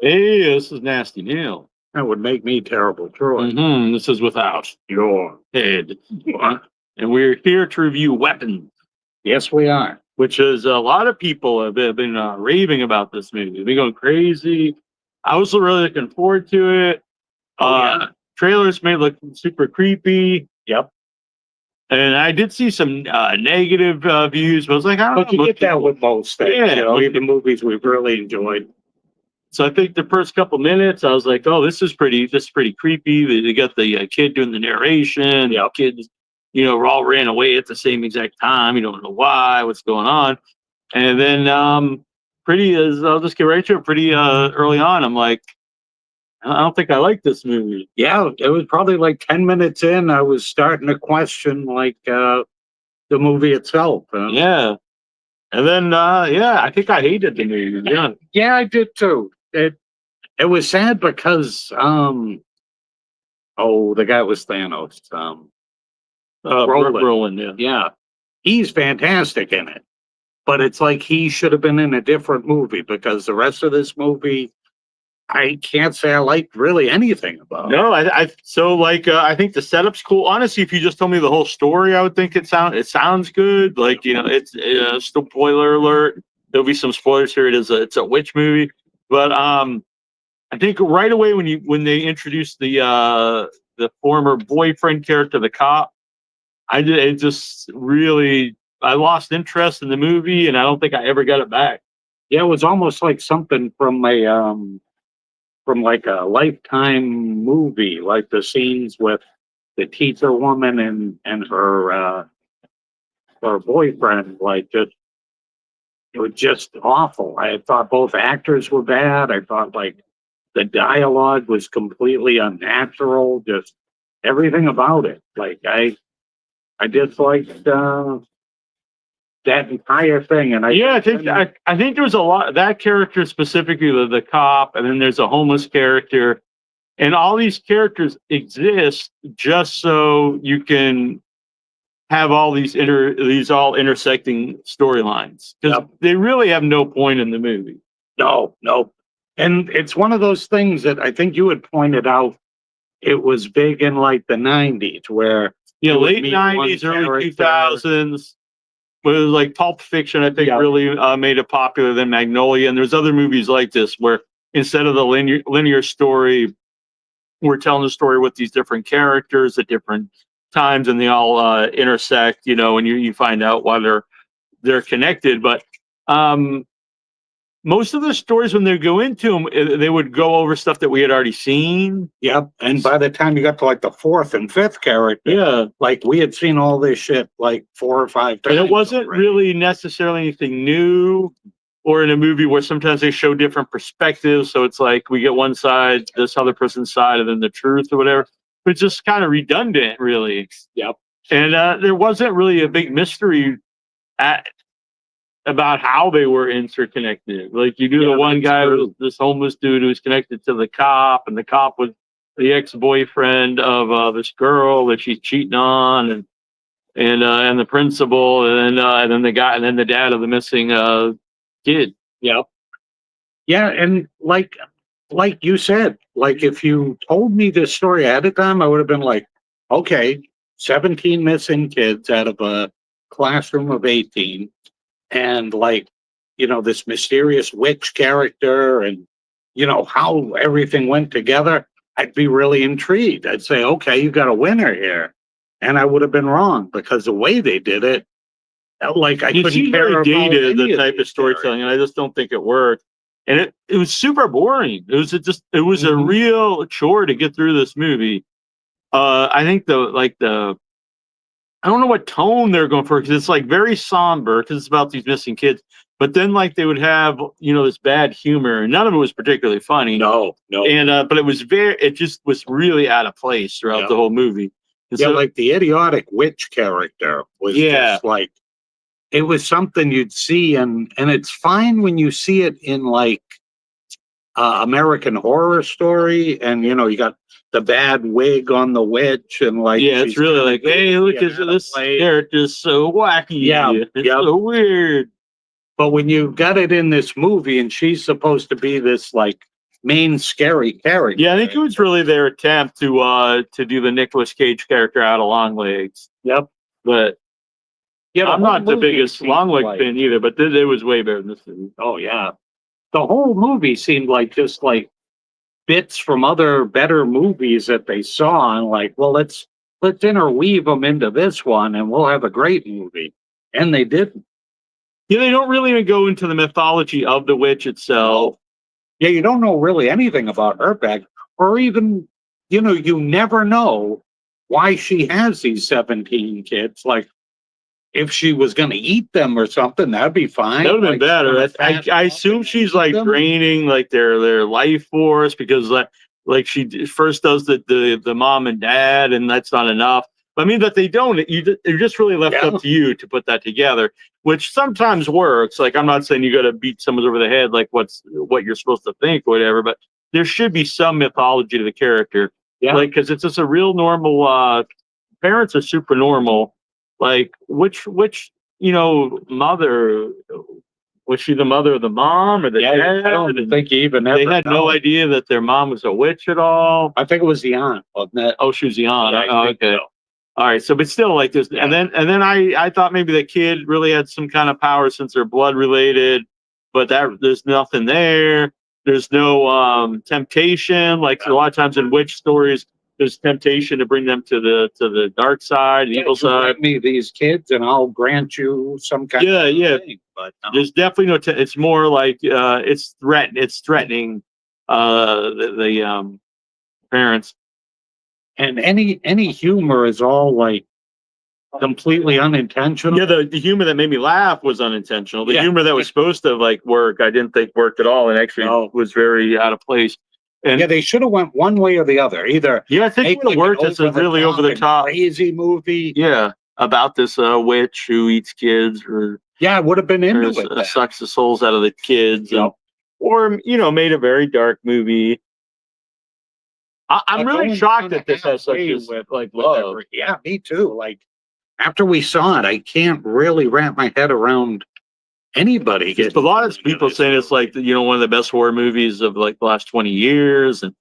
Hey, this is Nasty Neal. That would make me Terrible Troy. This is without your head. And we're here to review Weapons, Yes, we are. which is a lot of people have been raving about this movie. They've been going crazy. I was really looking forward to it. Trailers made it look super creepy. Yep. And I did see some negative views, but I was like, I don't But know. you get that with most things. Yeah. You know, even movies we've really enjoyed. So I think the first couple minutes, I was like, "Oh, this is pretty creepy." They got the kid doing the narration. The kids, we're all ran away at the same exact time. You don't know why, what's going on. And then, I'll just get right to it. Pretty early on, I'm like, I don't think I like this movie. Yeah, it was probably like 10 minutes in. I was starting to question the movie itself. Yeah. And then, I think I hated the movie. Yeah. Yeah, I did too. It was sad because the guy was Thanos. Brolin, yeah. Yeah, he's fantastic in it. But it's like he should have been in a different movie because the rest of this movie, I can't say I liked really anything about. No, I think the setup's cool. Honestly, if you just told me the whole story, I would think it sounds good. Like, it's spoiler alert. There'll be some spoilers here. It's a witch movie, but I think right away when they introduced the former boyfriend character, the cop, I lost interest in the movie, and I don't think I ever got it back. Yeah, it was almost like something from like a Lifetime movie, like the scenes with the teacher woman and her boyfriend. It was just awful. I thought both actors were bad. I thought the dialogue was completely unnatural. Just everything about it. I disliked that entire thing. And I think there was a lot that character specifically, the cop, and then there's a homeless character, and all these characters exist just so you can have all these all intersecting storylines, because they really have no point in the movie. No. And it's one of those things that I think you had pointed out. It was big in like the 90s, where late 90s, early 2000s. But it was like Pulp Fiction, I think, really made it popular. Then Magnolia, and there's other movies like this where instead of the linear story, we're telling the story with these different characters at different times, and they all intersect. And you find out why they're connected. But most of the stories, when they go into them, they would go over stuff that we had already seen. Yep. And by the time you got to like the fourth and fifth character, we had seen all this shit like 4 or 5 times. And it wasn't really necessarily anything new, or in a movie where sometimes they show different perspectives. So it's like we get one side, this other person's side, and then the truth or whatever. But it's just kind of redundant, really. Yep. And there wasn't really a big mystery about how they were interconnected. Like the one guy was this homeless dude who was connected to the cop, and the cop was the ex-boyfriend of this girl that she's cheating on, and the principal, and then the guy, and then the dad of the missing kid. Yep. Yeah, and like you said, if you told me this story ahead of time, I would have been like, okay, 17 missing kids out of a classroom of 18. And this mysterious witch character, and how everything went together, I'd be really intrigued. I'd say, okay, you got a winner here. And I would have been wrong, because the way they did it, I couldn't care about dated, the type of characters. storytelling, and I just don't think it worked. And it was super boring. It was a real chore to get through this movie. I think I don't know what tone they're going for, because it's like very somber, because it's about these missing kids. But then they would have this bad humor, and none of it was particularly funny. No. And but it just was really out of place throughout the whole movie. And the idiotic witch character was just it was something you'd see, and it's fine when you see it in American Horror Story, and you got the bad wig on the witch, and it's really hey, look at this character's so wacky. It's so weird. But when you got it in this movie, and she's supposed to be this main scary character. Yeah, I think it was really their attempt to do the Nicolas Cage character out of Long Legs. Yep. But Yeah, I'm not the biggest Long Leg like, fan either, but it was way better than this movie. oh yeah, the whole movie seemed like just like bits from other better movies that they saw, and like, well, let's interweave them into this one, and we'll have a great movie. And they didn't. Yeah, they don't really even go into the mythology of the witch itself. Yeah, you don't know really anything about her back, or even, you never know why she has these 17 kids. Like, if she was going to eat them or something, that'd be fine. That would have been better. I assume she's like draining like their life force, because like she first does the mom and dad, and that's not enough. But I mean that they don't. You're just really left up to you to put that together, which sometimes works. Like, I'm not saying you got to beat someone over the head like what you're supposed to think or whatever, but there should be some mythology to the character. Yeah, like, because it's just a real normal. Parents are super normal. Like, which mother, was she the mother of the mom or the dad? I don't think even they had no idea that their mom was a witch at all. I think it was the aunt, wasn't it? Oh, she was the aunt. Yeah, oh, okay. So. All right. So, but still, like this, and then I thought maybe the kid really had some kind of power since they're blood related, but there's nothing there. There's no temptation. Like a lot of times in witch stories, there's temptation to bring them to the dark side, the evil side. Bring me these kids, and I'll grant you some kind of thing. But there's definitely no. It's more like it's threatening the parents. And any humor is all like completely unintentional. Yeah, the humor that made me laugh was unintentional. The humor that was supposed to like work, I didn't think worked at all, and actually was very out of place. And yeah, they should have went one way or the other. Either I think it would have worked as a really over the top crazy movie. Yeah, about this witch who eats kids, or I would have been into it. Sucks the souls out of the kids, or made a very dark movie. I'm really shocked that this has such love. Yeah, me too. Like, after we saw it, I can't really wrap my head around anybody. A lot of people saying it's like one of the best horror movies of like the last 20 years, and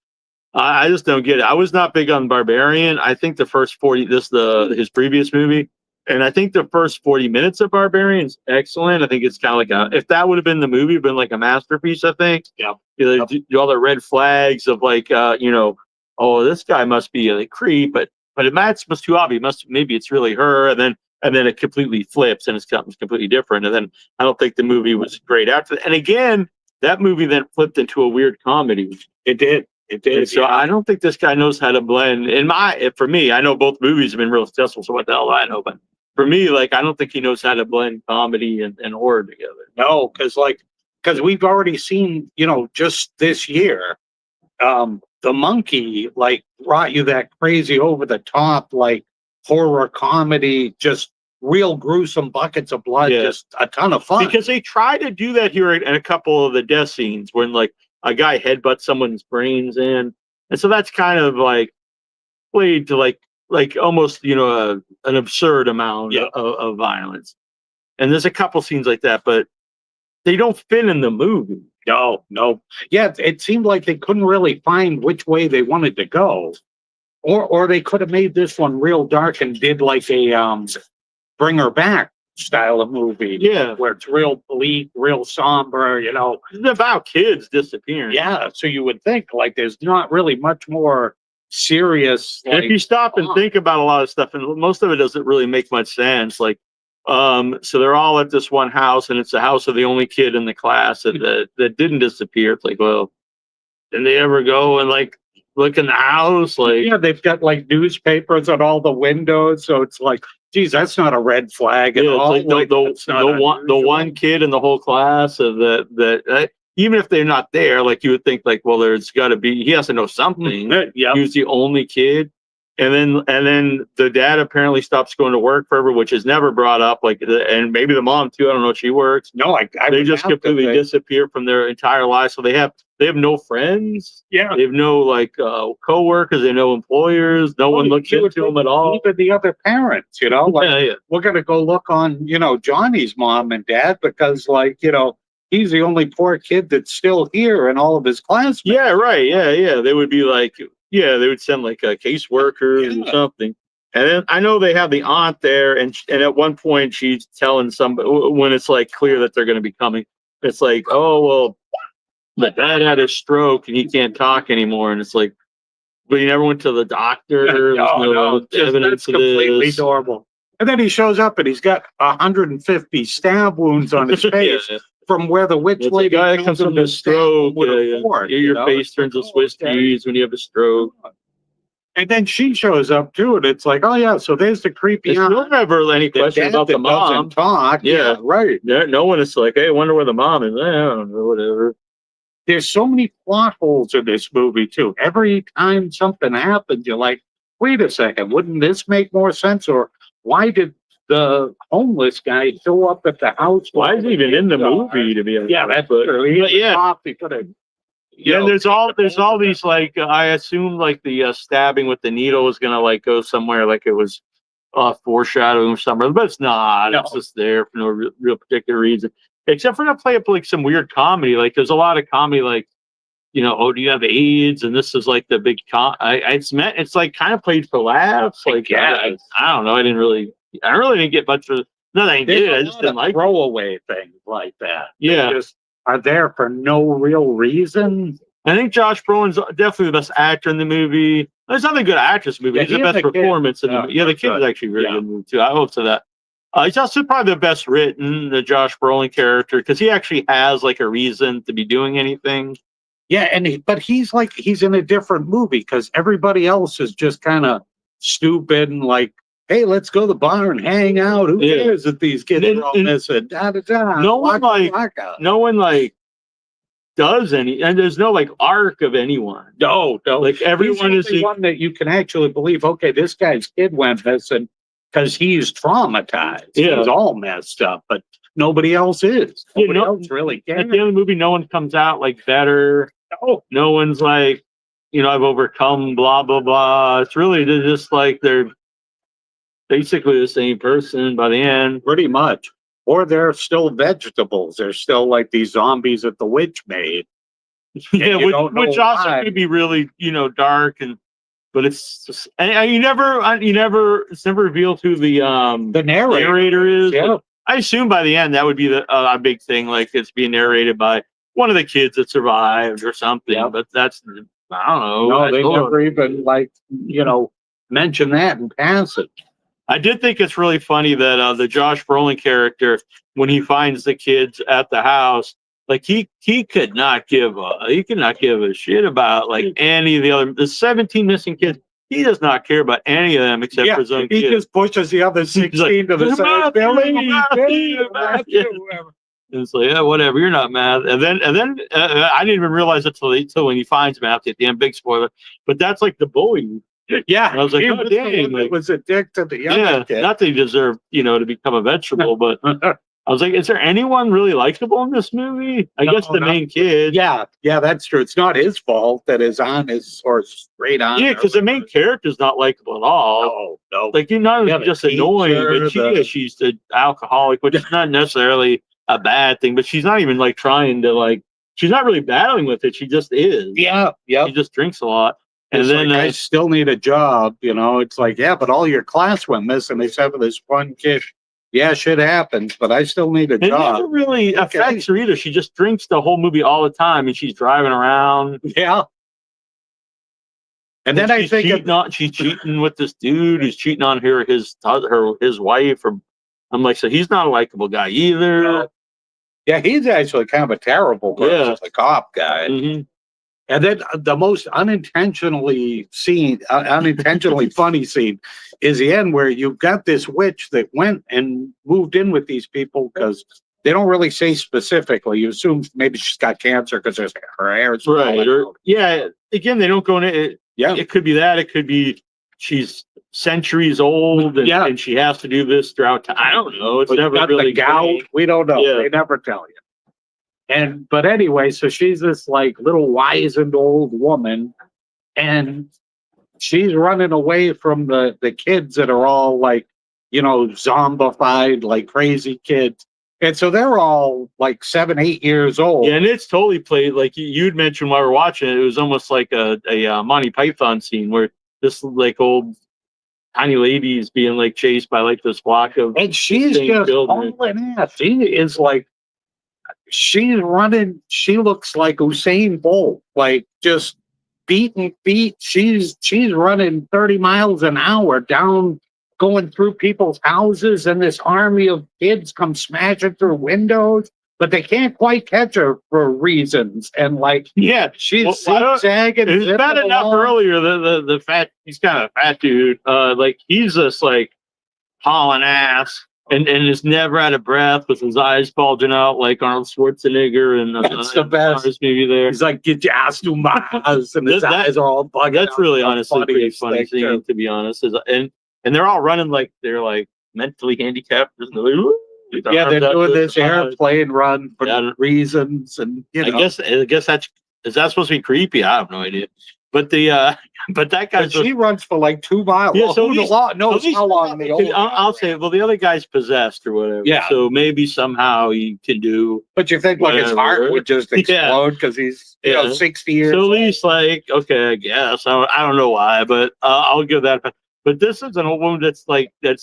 I just don't get it. I was not big on Barbarian. I think the first 40, his previous movie, and I think the first 40 minutes of Barbarian is excellent. I think it's kind of like if that would have been the movie, been like a masterpiece. I think. Yeah. Do all the red flags of like oh, this guy must be a creep, but it must too obvious. Maybe it's really her, and then it completely flips and it's completely different. And then I don't think the movie was great after that. And again, that movie then flipped into a weird comedy. It did. And so I don't think this guy knows how to blend. For me, I know both movies have been real successful, so what the hell do I know? But for me, like, I don't think he knows how to blend comedy and horror together. No, because we've already seen, just this year, the Monkey like brought you that crazy over the top like horror comedy, just real gruesome buckets of blood, just a ton of fun. Because they try to do that here in a couple of the death scenes when like a guy headbutts someone's brains in, and so that's kind of like played to like almost an absurd amount of violence. And there's a couple scenes like that, but they don't fit in the movie. No. Yeah, it seemed like they couldn't really find which way they wanted to go. Or they could have made this one real dark and did like a Bring Her Back style of movie. Yeah. Where it's real bleak, real somber, It's about kids disappearing. Yeah, so you would think like there's not really much more serious. Like, if you stop and think about a lot of stuff, and most of it doesn't really make much sense, like so they're all at this one house, and it's the house of the only kid in the class that didn't disappear. It's like, well, did they ever go and like look in the house? Like, yeah, they've got like newspapers on all the windows, so it's like, geez, that's not a red flag at all. It's like the one kid in the whole class that even if they're not there, like you would think, like, well, there's got to be, he has to know something. Yeah, he was the only kid. And then the dad apparently stops going to work forever, which is never brought up. like, and maybe the mom too. I don't know if she works. No, they just completely disappear from their entire life. So they have no friends. Yeah, they have no like co-workers. They have no employers. No one looks into them at all. Even the other parents, like, we're gonna go look on, Johnny's mom and dad because, like, he's the only poor kid that's still here, and all of his classmates. Yeah, right. Yeah. They would be like, they would send like a caseworker or something. And then I know they have the aunt there, and at one point she's telling somebody when it's like clear that they're going to be coming. It's like, oh well, the dad had a stroke and he can't talk anymore, and it's like, but he never went to the doctor. There's no evidence of completely this. normal. And then he shows up and he's got 150 stab wounds on his face from where the witch lady guy that comes from a stroke. Your face turns to Swiss cheese when you have a stroke. And then she shows up too, and it's like, oh yeah, so there's the creepy. There's never any question about the mom. Talk. Yeah, right. No one is like, hey, I wonder where the mom is. I don't know, whatever. There's so many plot holes in this movie too. Every time something happens, you're like, wait a second, wouldn't this make more sense? Or why did the homeless guy show up at the house? Why is he even in the movie, to be honest? Yeah, that's true. Yeah, there's all these like I assume like the stabbing with the needle is gonna like go somewhere, like it was foreshadowing somewhere, but it's not. No. It's just there for no real particular reason, except for to play up like some weird comedy. Like there's a lot of comedy, like oh, do you have AIDS? And this is like the big it's like kind of played for laughs. Like I don't know. I really didn't get much of nothing. I just didn't like throwaway things like that. Yeah. They just are there for no real reason. I think Josh Brolin's definitely the best actor in the movie. There's not a good actress in the movie. Yeah, he's the best performance in the movie. Yeah, the kid is actually really good in the movie too. I hope to that. He's also probably the best written, the Josh Brolin character, because he actually has like a reason to be doing anything. Yeah, but he's in a different movie because everybody else is just kind of stupid and like, hey, let's go to the bar and hang out. Who cares if these kids are all missing? No one does any, and there's no like arc of anyone. No. Like everyone is the one that you can actually believe. Okay, this guy's kid went missing because he's traumatized. Yeah. He's all messed up, but nobody else is. Nobody else really cares. At the end of the movie, no one comes out like better. No one's like, I've overcome blah blah blah. It's really just like they're basically the same person by the end. Pretty much. Or they're still vegetables. They're still like these zombies that the witch made. Yeah, which also could be really, dark but it's just, and it's never revealed who the narrator is. Yeah. I assume by the end that would be a big thing, like it's being narrated by one of the kids that survived or something. Yeah. But that's, I don't know. No, they never even mention that in passage. I did think it's really funny that the Josh Brolin character, when he finds the kids at the house, like he could not give a shit about like any of the 17 missing kids. He does not care about any of them except for his own kids. He just pushes the other 16 to the side. It's like, yeah, whatever. You're not mad. And then I didn't even realize it till when he finds Matthew at the end. Big spoiler, but that's like the bully. Yeah, and I was like, oh, dang, it was a dick to the younger kid. Not that he deserved, to become a vegetable, but I was like, is there anyone really likable in this movie? I guess the main kid. Yeah, that's true. It's not his fault that his aunt is or straight on. Yeah, because the main character's not likable at all. No. Like, you're not just annoying, but she's the alcoholic, which is not necessarily a bad thing, but she's not even like trying to she's not really battling with it. She just is. Yeah. She just drinks a lot. And then like, I still need a job, It's like, yeah, but all your class went missing except for this one kid. Yeah, shit happens, but I still need a job. It never really affects her either. She just drinks the whole movie all the time, and she's driving around. Yeah. And then she's cheating with this dude who's cheating on his wife. I'm like, so he's not a likable guy either. No. Yeah, he's actually kind of a terrible person, the cop guy. Mm-hmm. And then the most unintentionally funny scene is the end where you've got this witch that went and moved in with these people because they don't really say specifically. You assume maybe she's got cancer because her hair is right. Again, they don't go into it. Yeah, it could be that. It could be she's centuries old and she has to do this throughout time. I don't know. It's never really gout. We don't know. Yeah. They never tell you. But anyway, so she's this little wizened old woman, and she's running away from the kids that are all zombified, like crazy kids. And so they're all like 7, 8 years old. Yeah, and it's totally played like you'd mentioned while we were watching it. It was almost like a Monty Python scene where this like old tiny lady is being like chased by like this flock of And she's insane just children. hauling ass. She is like, she's running. She looks like Usain Bolt, like just beating feet. She's running 30 miles an hour down, going through people's houses, and this army of kids come smashing through windows, but they can't quite catch her for reasons. And like, Yeah, she's well, zigzagging. it was bad enough along. earlier. The fat, he's kind of a fat dude. Like he's just like hauling ass and is never out of breath with his eyes bulging out like Arnold Schwarzenegger and That's the best. movie there. He's like, get your ass to Mars, and his eyes are all bugging. That's really honestly pretty funny thing, scene, to be honest. And they're all running like they're like mentally handicapped. Yeah, they're doing this airplane run for reasons, and you know. I guess that's is that supposed to be creepy? I have no idea. But the but that guy, she runs for like 2 miles. Yeah, well, so who knows how long the old I'll say, well, the other guy's possessed or whatever. Yeah. So maybe somehow he can do. But you think like his heart would just explode because he's 60 years. So at least like okay, I guess I don't know why, but I'll give that. But this is an old woman that's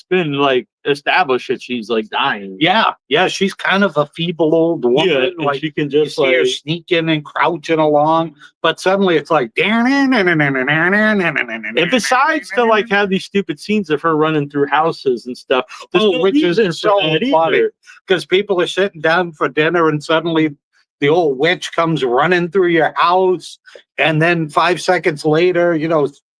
been like established that she's like dying. Yeah, she's kind of a feeble old woman. Yeah, and like she can just you see her like sneaking and crouching along, but suddenly it's like. And besides to like have these stupid scenes of her running through houses and stuff, which is so funny because people are sitting down for dinner and suddenly the old witch comes running through your house, and then 5 seconds later,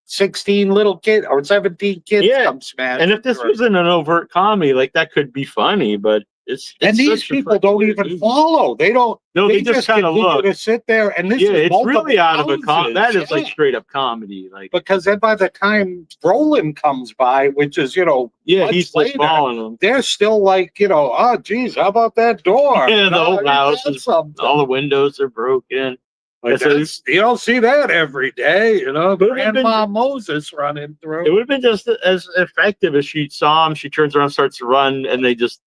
16 little kids or 17 kids come smash. And if this wasn't an overt comedy, like that could be funny, but it's and these people don't even follow. They don't. No, they just kind of look. To sit there, and this is it's really out of a comedy. That is like straight up comedy, like because then by the time Roland comes by, which is he's later, following them. They're still like oh geez, how about that door? Yeah, the whole house is all the windows are broken. Like you don't see that every day, Grandma Moses running through. It would have been just as effective if she saw him. She turns around, starts to run, and they just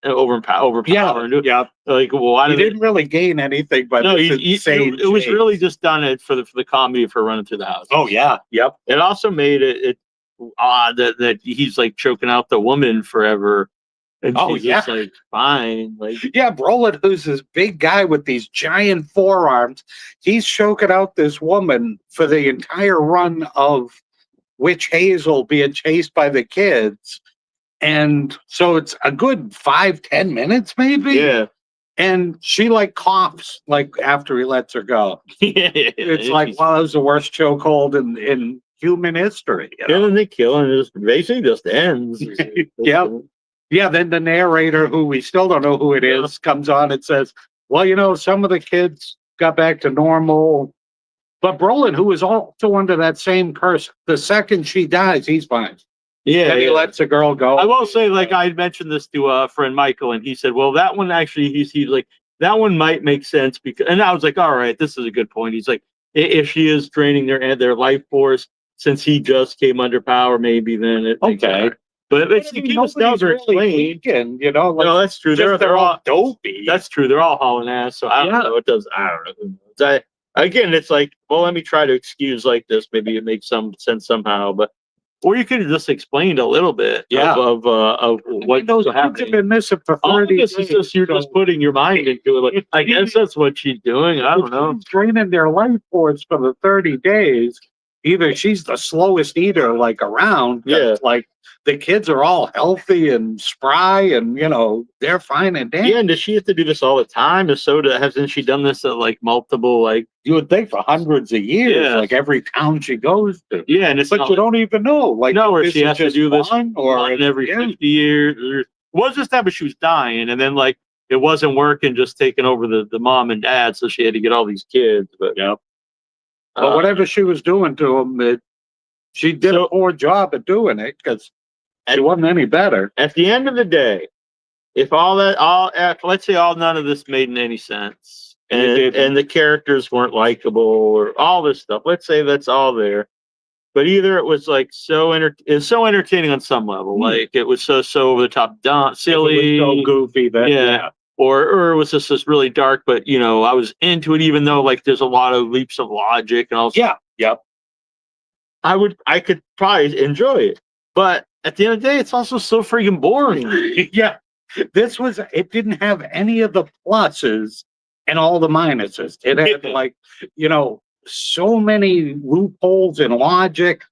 overpower. Yeah. Like, well, why didn't really gain anything, but it was really just done for the comedy of her running through the house. Oh yeah, yep. It also made it odd that he's like choking out the woman forever. And she's just like fine, like Brolin, who's this big guy with these giant forearms, he's choking out this woman for the entire run of Witch Hazel being chased by the kids, and so it's a good 5-10 minutes, maybe. Yeah, and she like coughs like after he lets her go. It's like, wow, that was the worst chokehold in human history. Yeah, and they kill and it basically just ends. Yeah, then the narrator, who we still don't know who it is, comes on and says, well, some of the kids got back to normal. But Brolin, who is also under that same curse, the second she dies, he's fine. Yeah. And he lets the girl go. I will say, like, I mentioned this to a friend, Michael, and he said, well, that one actually, he's like, that one might make sense. Because, and I was like, all right, this is a good point. He's like, if she is draining their life force, since he just came under power, maybe then it makes sense. But it's never explained. No, that's true. They're all dopey. That's true. They're all hauling ass. So I don't know. It does. I don't know. Again, it's like, well, let me try to excuse like this. Maybe it makes some sense somehow. But or you could have just explained a little bit of what those kids have been missing for 30 days. It's just you're just putting your mind into it. Like, I guess that's what she's doing. I don't know. She's draining their life force for the 30 days. Either she's the slowest eater like around. Like the kids are all healthy and spry and they're fine and dandy. Yeah, and does she have to do this all the time? Hasn't she done this at like multiple you would think for hundreds of years, like every town she goes to. Yeah, and but you don't even know. Like or she has to do this or every 50 years. It was just that, but she was dying, and then like it wasn't working, just taking over the mom and dad, so she had to get all these kids. But but whatever she was doing to them, she did a poor job at doing it because she wasn't any better. At the end of the day, if let's say none of this made any sense, and the characters weren't likable or all this stuff, let's say that's all there. But either it was like it's so entertaining on some level, like it was so over the top, silly, so goofy that or it was just this really dark, but you know, I was into it, even though like there's a lot of leaps of logic and all. Yeah. Yep. I could probably enjoy it, but at the end of the day, it's also so freaking boring. Yeah. It didn't have any of the pluses and all the minuses. It had like, you know, so many loopholes in logic,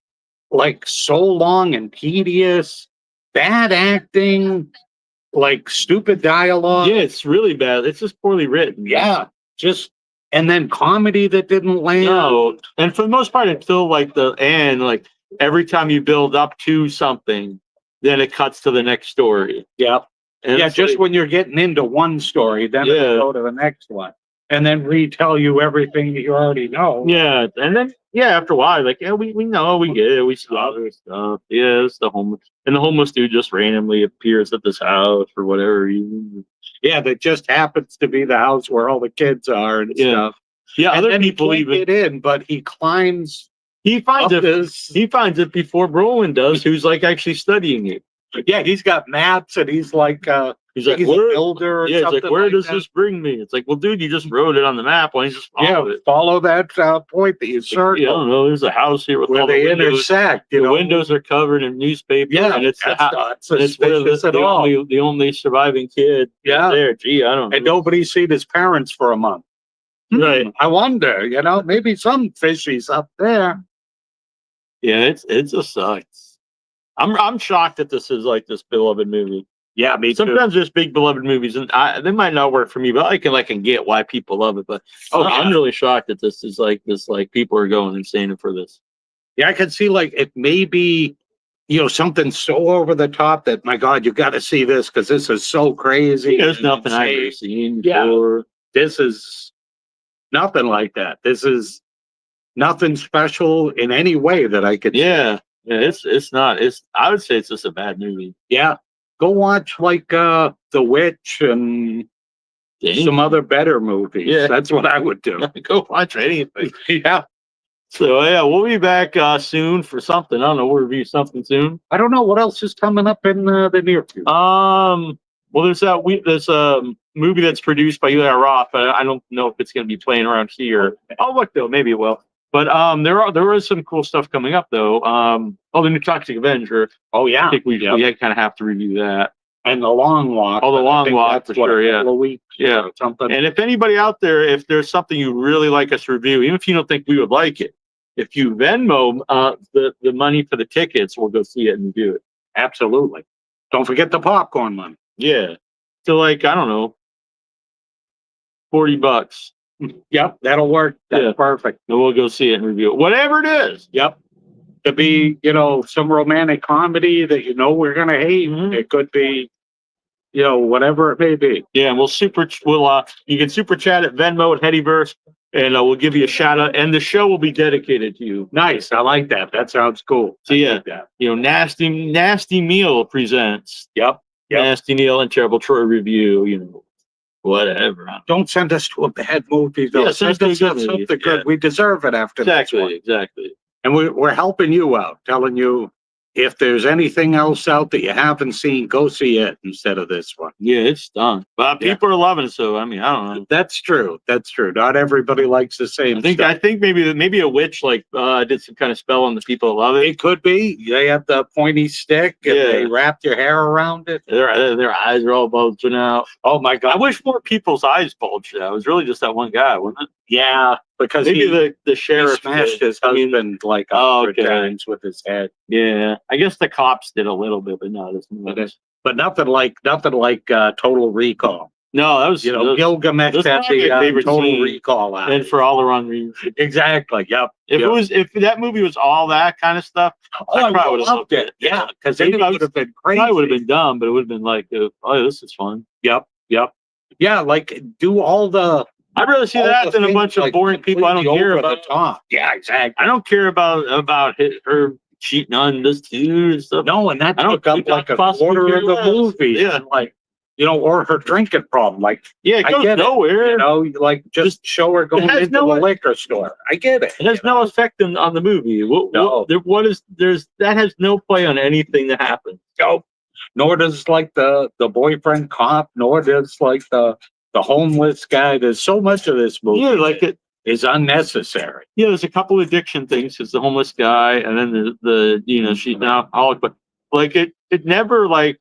like so long and tedious, bad acting, like stupid dialogue. Yeah, it's really bad. It's just poorly written. Yeah. And then comedy that didn't land. No, and for the most part, until like the end, like every time you build up to something, then it cuts to the next story. Yep. And Yeah, it's just like, when you're getting into one story, then it'll go to the next one. And then retell you everything that you already know. yeah, and then after a while, like we know, we get it, we saw other stuff. Yeah, it's the homeless, and the homeless dude just randomly appears at this house for whatever reason. Yeah, that just happens to be the house where all the kids are and stuff. Yeah, And other then people he can't even get in, but he climbs. he finds up it. this. He finds it before Brolin does, who's like actually studying it. Yeah, he's got maps, and he's like He's like, a where, builder. Or yeah, it's something like, where does that. this bring me? It's like, well, dude, you just wrote it on the map. Why don't you just follow it? Follow that point that you circled. Yeah, I don't know. There's a house here with where all they the windows. intersect. The windows are covered in newspaper. Yeah, and it's that's the not and it's where suspicious at all. the only surviving kid. Yeah. There. Gee, I don't know. And nobody's seen his parents for a month. Right. I wonder, maybe some fishies up there. Yeah, it just sucks. I'm shocked that this is like this beloved movie. Yeah, me too. Sometimes there's big beloved movies, and they might not work for me, but I can get why people love it. But I'm really shocked that this is like this. Like people are going insane for this. Yeah, I can see like it may be, something so over the top that my God, you got to see this because this is so crazy. There's nothing I've ever seen before. This is nothing like that. This is nothing special in any way that I could. Yeah, it's not. I would say it's just a bad movie. Yeah. Go watch like The Witch and some other better movies. Yeah. That's what I would do. Go watch anything. Yeah. So we'll be back soon for something. I don't know. We'll review something soon. I don't know what else is coming up in the near future. Well, there's this movie that's produced by Eli Roth, but I don't know if it's going to be playing around here. Oh, look though, maybe it will. But there is some cool stuff coming up though. The new Toxic Avenger. Oh yeah, I think we kind of have to review that. And The Long Walk. Oh, The Long Walk for sure. Yeah, weeks, yeah, something. And if anybody out there, if there's something you really like us to review, even if you don't think we would like it, if you Venmo the money for the tickets, we'll go see it and review it. Absolutely. Don't forget the popcorn money. Yeah. So like I don't know, $40. Yep, that'll work. That's perfect. And we'll go see it and review it. Whatever it is. Yep. Could be, some romantic comedy that we're gonna hate. Mm-hmm. It could be, whatever it may be. Yeah, and you can super chat at Venmo at Headyverse, and we'll give you a shout out. And the show will be dedicated to you. Nice. I like that. That sounds cool. So Nasty Neal presents. Yep. Nasty Neal and Terrible Troy review. Whatever. Don't send us to a bad movie, though. Yeah, send us to something good. Yeah. We deserve it after this one. Exactly. And we're helping you out, telling you if there's anything else out that you haven't seen, go see it instead of this one. Yeah, it's done. But people are loving it, so I don't know. That's true. Not everybody likes the same stuff. I think maybe a witch did some kind of spell on the people that love it. It could be. They have the pointy stick and they wrapped your hair around it. Their eyes are all bulging out. Oh my God. I wish more people's eyes bulged out. It was really just that one guy, wasn't it? Yeah, because maybe the sheriff smashed his husband like 100 times with his head. Yeah, I guess the cops did a little bit, but not as much. But nothing like Total Recall. No, that was Gilgamesh had the Total Recall out, and for all the wrong reasons. Exactly. Yep. If that movie was all that kind of stuff, I probably would have loved it. Yeah, because it would have been crazy. It would have been dumb, but it would have been like, oh, this is fun. Yep. Yeah, like do all the. I'd rather see that than a bunch of boring people I don't care about. The top. Yeah, exactly. I don't care about her cheating on this dude and stuff. No, and that took up like a quarter of the movie. Yeah, like or her drinking problem. Like, it goes nowhere. Like just show her going into the liquor store. I get it. It has no effect on the movie. That has no play on anything that happens. No. nor does like the boyfriend cop, nor does like the homeless guy. There's so much of this movie. Yeah, like it is unnecessary. Yeah, there's a couple addiction things. It's the homeless guy, and then the she's an alcoholic, but like it never like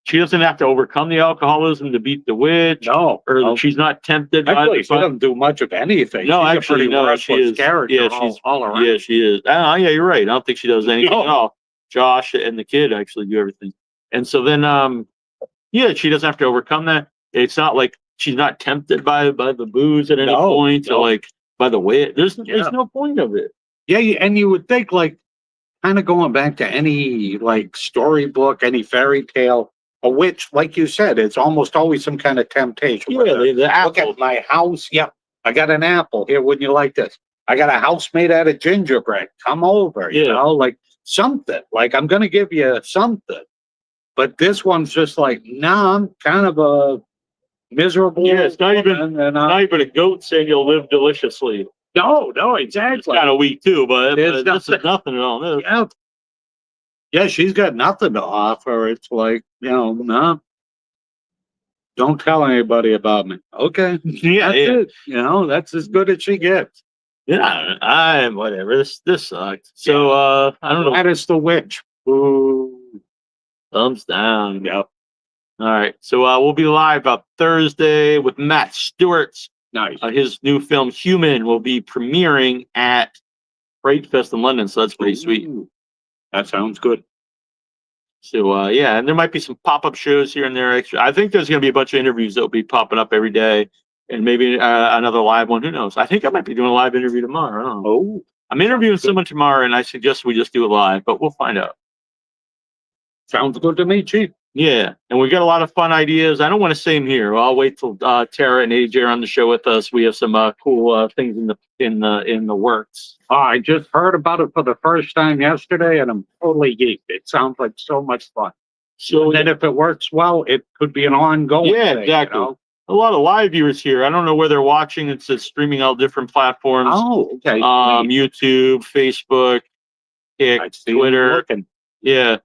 she doesn't have to overcome the alcoholism to beat the witch. No, or no. she's not tempted. Actually, she doesn't do much of anything. No, she's actually, a pretty no, worthless she is. character. Yeah, she's all around. Yeah, she is. Yeah, you're right. I don't think she does anything at all. Josh and the kid actually do everything, and so then yeah, she doesn't have to overcome that. It's not like she's not tempted by the booze at any point, or like by the way. There's no point of it. Yeah, and you would think like kind of going back to any like storybook, any fairy tale, a witch, like you said, it's almost always some kind of temptation. Yeah, the apple. Look at my house. Yep, I got an apple here. Wouldn't you like this? I got a house made out of gingerbread. Come over. You know, like something. Like I'm gonna give you something. But this one's just like, nah, I'm kind of a miserable. Yeah, it's not even a goat saying you'll live deliciously. No, exactly. It's kind of weak too, but this is nothing at all. Yeah, she's got nothing to offer. It's like, no, don't tell anybody about me. Okay, yeah, that's it. That's as good as she gets. Yeah, whatever. This sucked. So I don't know. That is the witch. Ooh. Thumbs down. Yep. All right. So we'll be live Thursday with Matt Stewart's. Nice. His new film Human will be premiering at Fright Fest in London. So that's pretty sweet. That sounds good. So yeah, and there might be some pop-up shows here and there. Extra. I think there's going to be a bunch of interviews that will be popping up every day, and maybe another live one. Who knows? I think I might be doing a live interview tomorrow. I don't know. Oh, I'm interviewing someone tomorrow, and I suggest we just do it live, but we'll find out. Sounds good to me, Chief. Yeah, and we got a lot of fun ideas. I don't want to say them here. I'll wait till Tara and AJ are on the show with us. We have some cool things in the works. I just heard about it for the first time yesterday, and I'm totally geeked. It sounds like so much fun. So then, if it works well, it could be an ongoing. Yeah, thing, exactly. A lot of live viewers here. I don't know where they're watching. It's streaming all different platforms. Oh, okay. YouTube, Facebook, Twitter. Yeah.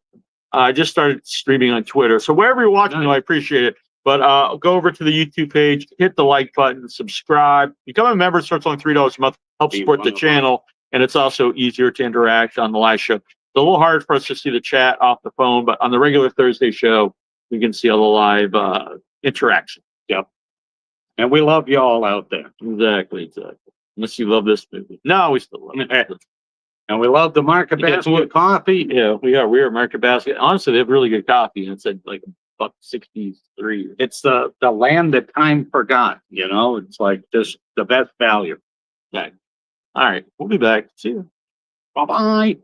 I just started streaming on Twitter. So wherever you're watching, I appreciate it. But go over to the YouTube page, hit the like button, subscribe. Become a member. It starts only $3 a month. Help support the channel. And it's also easier to interact on the live show. It's a little hard for us to see the chat off the phone, but on the regular Thursday show, we can see all the live interaction. Yep. And we love you all out there. Exactly. Unless you love this movie. No, we still love it. And we love the Market Basket coffee. Yeah, we are Market Basket. Honestly, they have really good coffee. And it's at like $1.63. It's the land that time forgot. It's like just the best value. Okay. All right, we'll be back. See you. Bye-bye.